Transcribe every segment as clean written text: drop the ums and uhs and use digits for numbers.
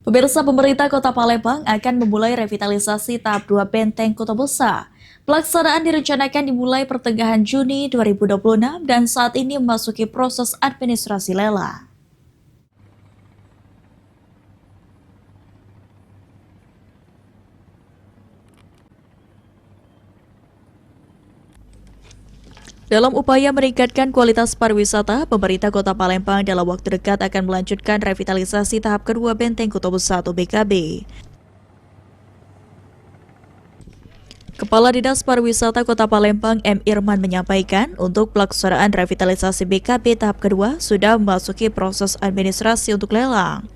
Pemirsa, pemerintah Kota Palembang akan memulai revitalisasi tahap 2 Benteng Kota Besar. Pelaksanaan direncanakan dimulai pertengahan Juni 2026 dan saat ini memasuki proses administrasi lelang. Dalam upaya meningkatkan kualitas pariwisata, pemerintah Kota Palembang dalam waktu dekat akan melanjutkan revitalisasi tahap kedua Benteng Kota Besar atau BKB. Kepala Dinas Pariwisata Kota Palembang M. Irman menyampaikan untuk pelaksanaan revitalisasi BKB tahap kedua sudah memasuki proses administrasi untuk lelang.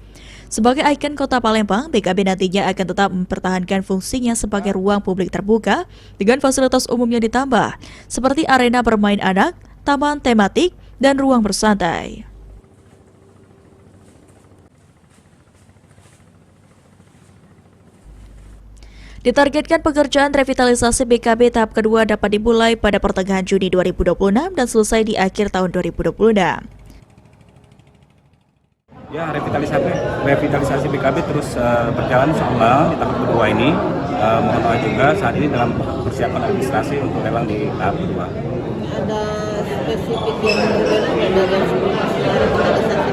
Sebagai ikon Kota Palembang, BKB nantinya akan tetap mempertahankan fungsinya sebagai ruang publik terbuka dengan fasilitas umum yang ditambah, seperti arena bermain anak, taman tematik, dan ruang bersantai. Ditargetkan pekerjaan revitalisasi BKB tahap kedua dapat dimulai pada pertengahan Juni 2026 dan selesai di akhir tahun 2026. Ya, revitalisasi BKB terus berjalan insyaallah di tahap kedua ini. Mohon maaf juga saat ini dalam persiapan administrasi untuk lelang di tahap kedua. Ada spesifik yang berbeda dari sebelumnya revitalisasi?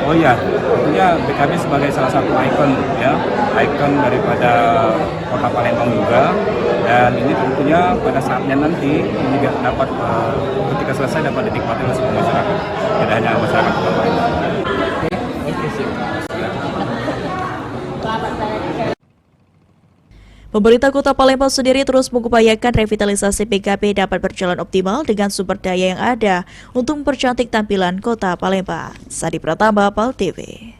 Oh ya, tentunya BKB sebagai salah satu ikon ya, ikon daripada Kota Palembang juga. Dan ini tentunya pada saatnya nanti ini dapat ketika selesai dapat dinikmati oleh semua masyarakat, tidak hanya masyarakat Kota Palembang. Pemerintah Kota Palembang sendiri terus mengupayakan revitalisasi BKB dapat berjalan optimal dengan sumber daya yang ada untuk mempercantik tampilan Kota Palembang. Sadi Pratama, PAL TV.